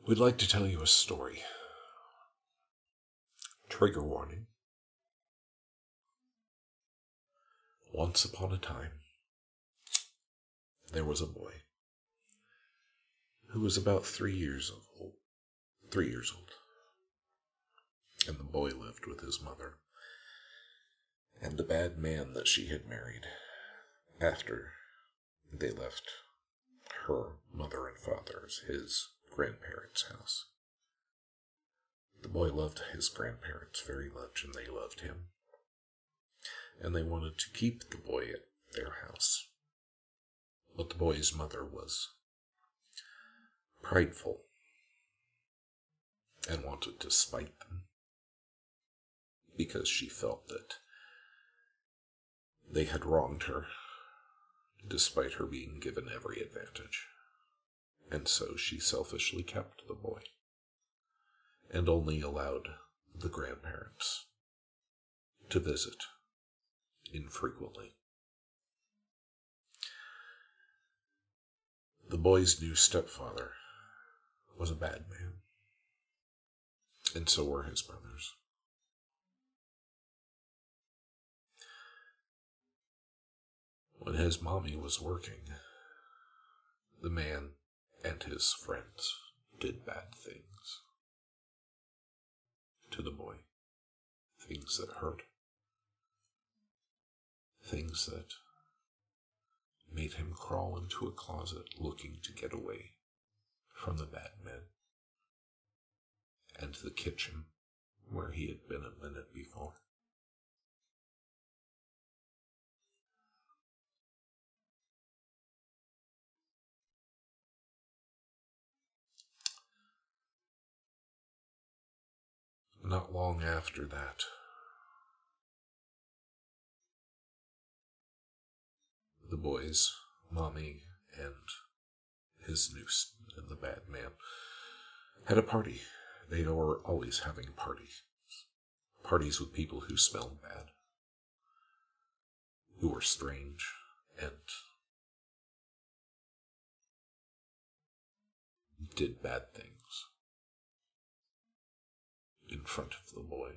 We'd like to tell you a story. Trigger warning. Once upon a time, there was a boy who was about 3 years old. 3 years old. And the boy lived with his mother and the bad man that she had married after they left her mother and father's, his grandparents' house. The boy loved his grandparents very much, and they loved him. And they wanted to keep the boy at their house. But the boy's mother was prideful and wanted to spite them because she felt that they had wronged her, despite her being given every advantage. And so she selfishly kept the boy and only allowed the grandparents to visit infrequently. The boy's new stepfather was a bad man, and so were his brothers. When his mommy was working, the man and his friends did bad things to the boy. Things that hurt. Things that made him crawl into a closet looking to get away from the bad men and the kitchen where he had been a minute before. Not long after that, the boy's mommy and his noose and the bad man had a party. They were always having parties. Parties with people who smelled bad, who were strange, and did bad things in front of the boy.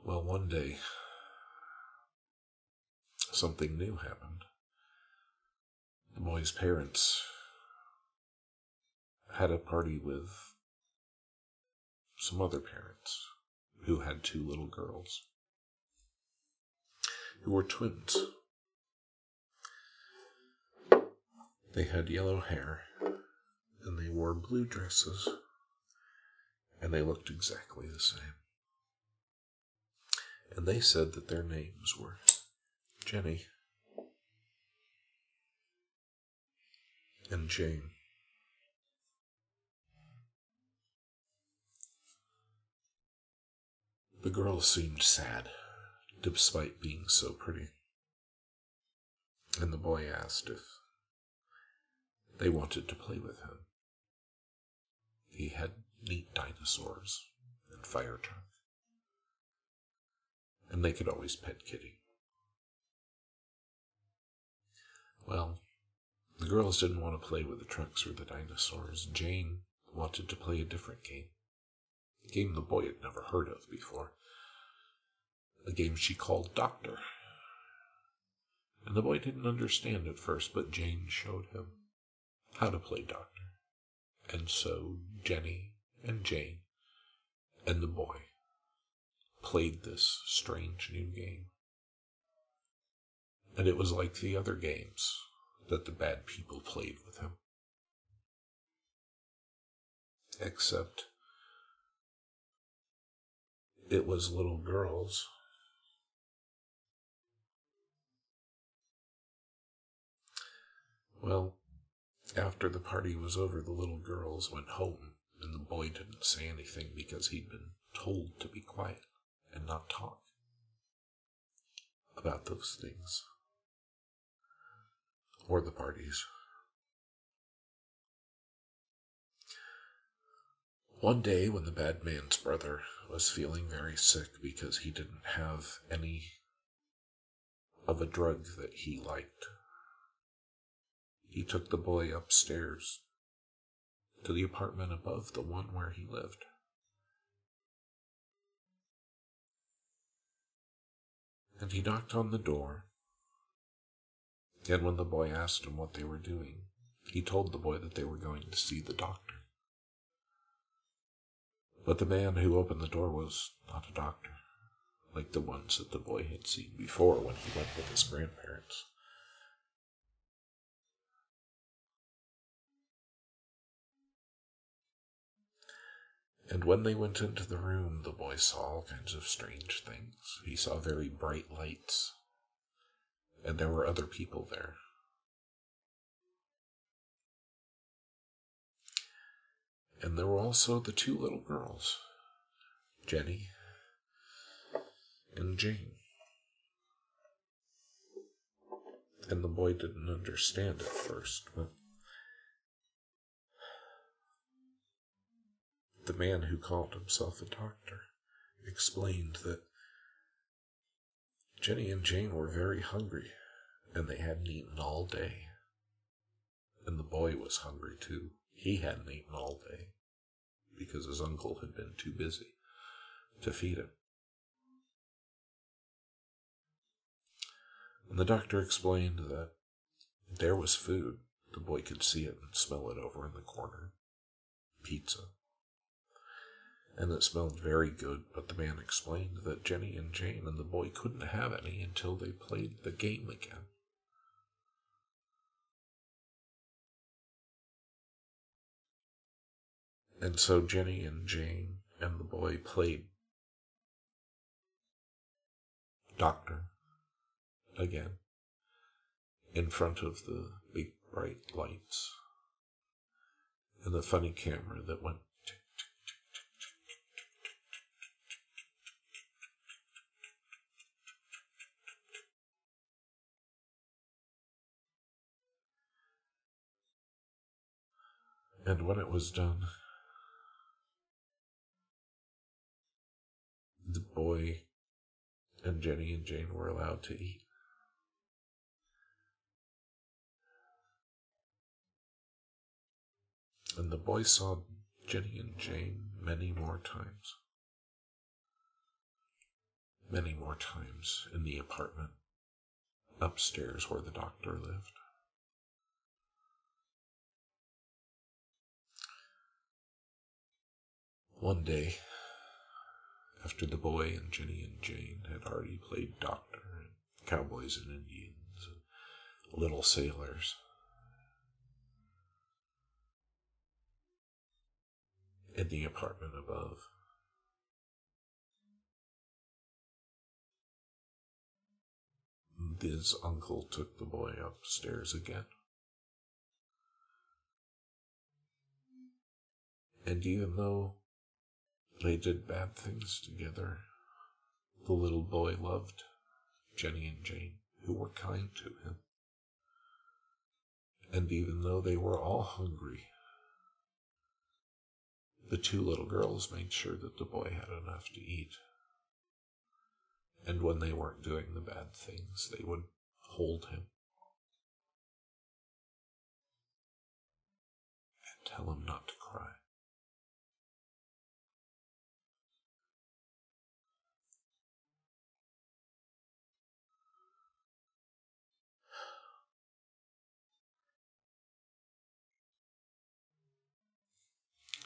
Well, one day, something new happened. The boy's parents had a party with some other parents who had 2 little girls who were twins. They had yellow hair, and they wore blue dresses, and they looked exactly the same. And they said that their names were Jenny and Jane. The girls seemed sad, despite being so pretty. And the boy asked if they wanted to play with him. He had neat dinosaurs and fire truck. And they could always pet Kitty. Well, the girls didn't want to play with the trucks or the dinosaurs. Jane wanted to play a different game. A game the boy had never heard of before. A game she called Doctor. And the boy didn't understand at first, but Jane showed him how to play Doctor. And so Jenny and Jane and the boy played this strange new game. And it was like the other games that the bad people played with him. Except it was little girls. Well, after the party was over, the little girls went home, and the boy didn't say anything because he'd been told to be quiet and not talk about those things or the parties. One day, when the bad man's brother was feeling very sick because he didn't have any of a drug that he liked, he took the boy upstairs to the apartment above the one where he lived. And he knocked on the door, and when the boy asked him what they were doing, he told the boy that they were going to see the doctor. But the man who opened the door was not a doctor, like the ones that the boy had seen before when he went with his grandparents. And when they went into the room, the boy saw all kinds of strange things. He saw very bright lights, and there were other people there. And there were also the two little girls, Jenny and Jane. And the boy didn't understand at first, but the man who called himself a doctor explained that Jenny and Jane were very hungry, and they hadn't eaten all day. And the boy was hungry too. He hadn't eaten all day because his uncle had been too busy to feed him. And the doctor explained that there was food. The boy could see it and smell it over in the corner. Pizza. And it smelled very good, but the man explained that Jenny and Jane and the boy couldn't have any until they played the game again. And so Jenny and Jane and the boy played doctor again in front of the big bright lights and the funny camera that went tick, tick, tick, tick, tick, tick, tick, tick. And when it was done, the boy and Jenny and Jane were allowed to eat. And the boy saw Jenny and Jane many more times. Many more times in the apartment upstairs where the doctor lived. One day, after the boy and Jenny and Jane had already played doctor and cowboys and Indians and little sailors, in the apartment above, his uncle took the boy upstairs again. And even though they did bad things together, the little boy loved Jenny and Jane, who were kind to him. And even though they were all hungry, the two little girls made sure that the boy had enough to eat. And when they weren't doing the bad things, they would hold him and tell him not to cry.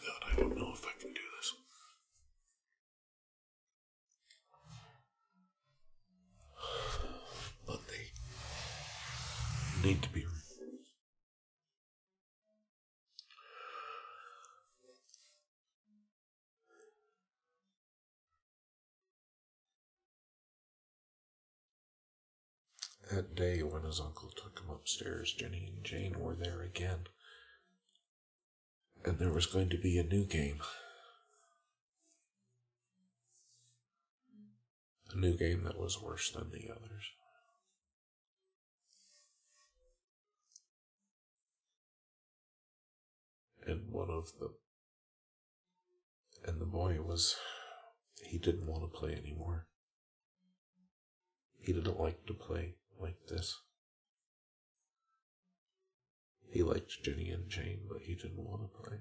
God, I don't know if I can do this. But they need to be. That day when his uncle took him upstairs, Jenny and Jane were there again. And there was going to be a new game. A new game that was worse than the others. And the boy he didn't want to play anymore. He didn't like to play like this. He liked Jenny and Jane, but he didn't want to play.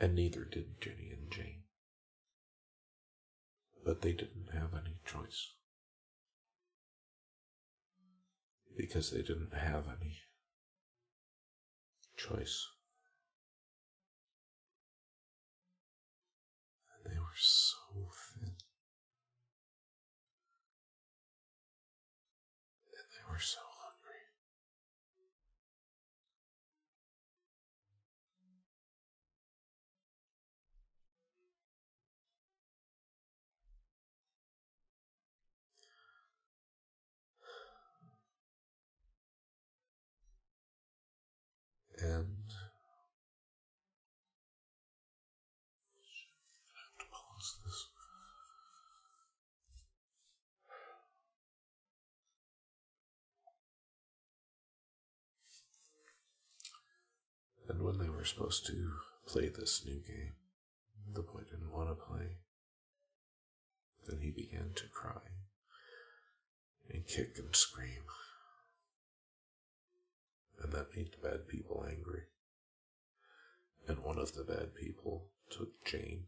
And neither did Jenny and Jane. But they didn't have any choice. Because they didn't have any choice. And they were so thin. And they were so hungry. And I have to pause this. And when they were supposed to play this new game, the boy didn't want to play. Then he began to cry and kick and scream. And that made the bad people angry. And one of the bad people took Jane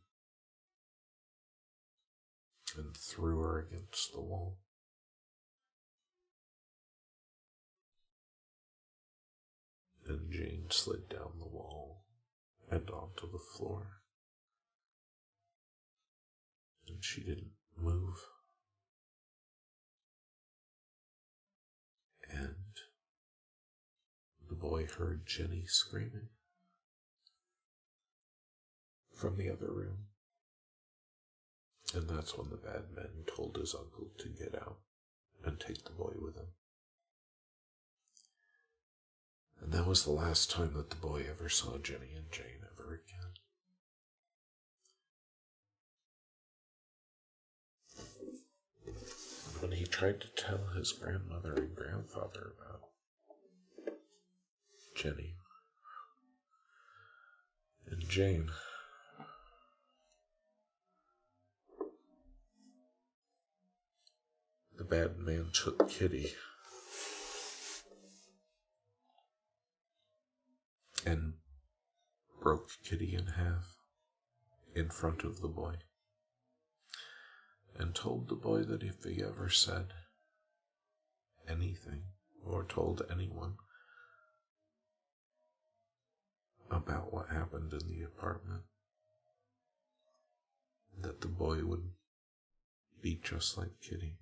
and threw her against the wall. And Jane slid down the wall and onto the floor. And she didn't move. And the boy heard Jenny screaming from the other room. And that's when the bad men told his uncle to get out and take the boy with him. And that was the last time that the boy ever saw Jenny and Jane ever again. And when he tried to tell his grandmother and grandfather about Jenny and Jane, the bad man took Kitty and broke Kitty in half in front of the boy, and told the boy that if he ever said anything or told anyone about what happened in the apartment, that the boy would be just like Kitty.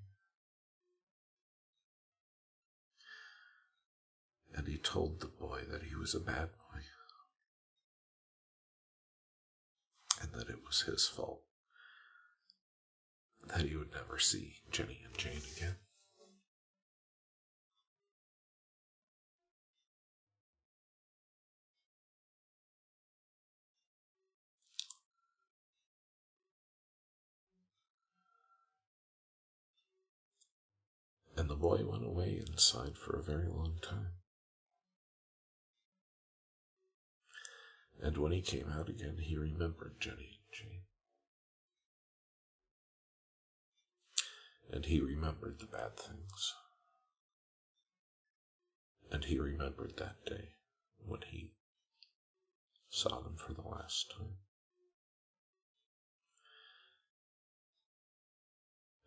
And he told the boy that he was a bad boy, and that it was his fault, that he would never see Jenny and Jane again. And the boy went away inside for a very long time. And when he came out again, he remembered Jenny and Jane. And he remembered the bad things. And he remembered that day when he saw them for the last time.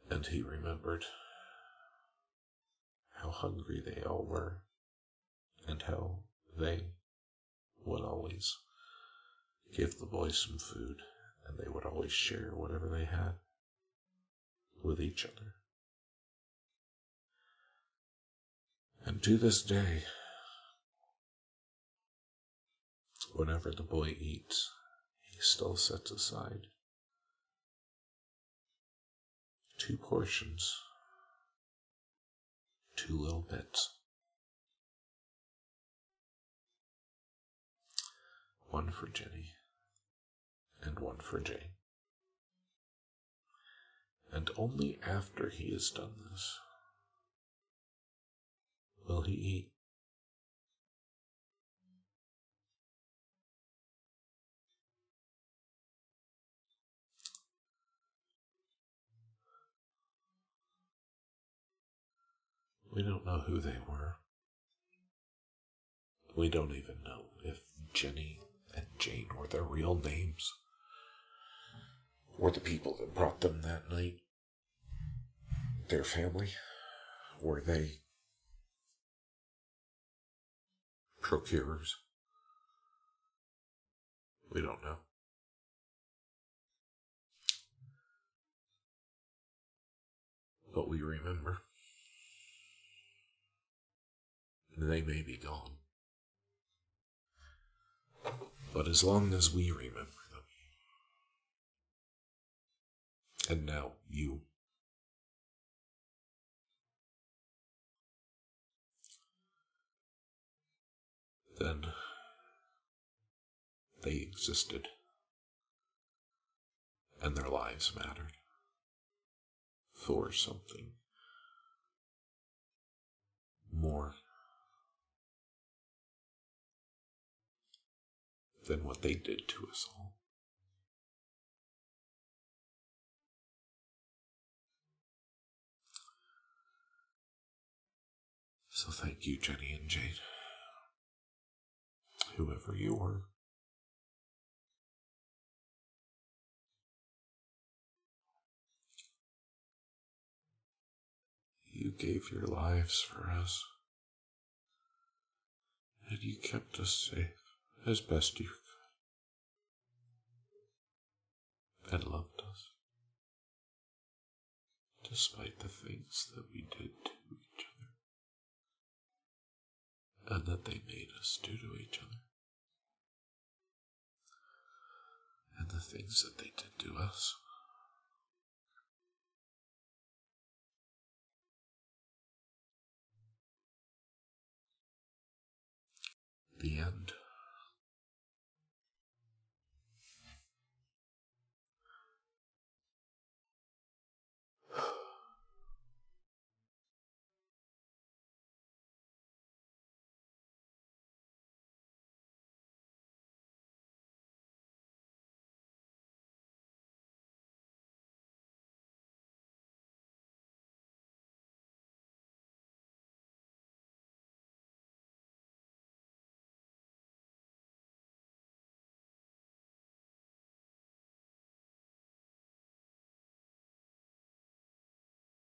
And he remembered how hungry they all were, and how they would always give the boys some food, and they would always share whatever they had with each other. And to this day, whenever the boy eats, he still sets aside 2 portions, 2 little bits. One for Jenny and one for Jane. And only after he has done this will he eat. We don't know who they were. We don't even know if Jenny and Jane were their real names, or the people that brought them that night. Their family. Were they procurers? We don't know. But we remember. They may be gone. But as long as we remember them, and now you, then they existed, and their lives mattered for something more than what they did to us all. So thank you, Jenny and Jane. Whoever you were. You gave your lives for us, and you kept us safe as best you could, and loved us, despite the things that we did to each other, and that they made us do to each other, and the things that they did to us. The end.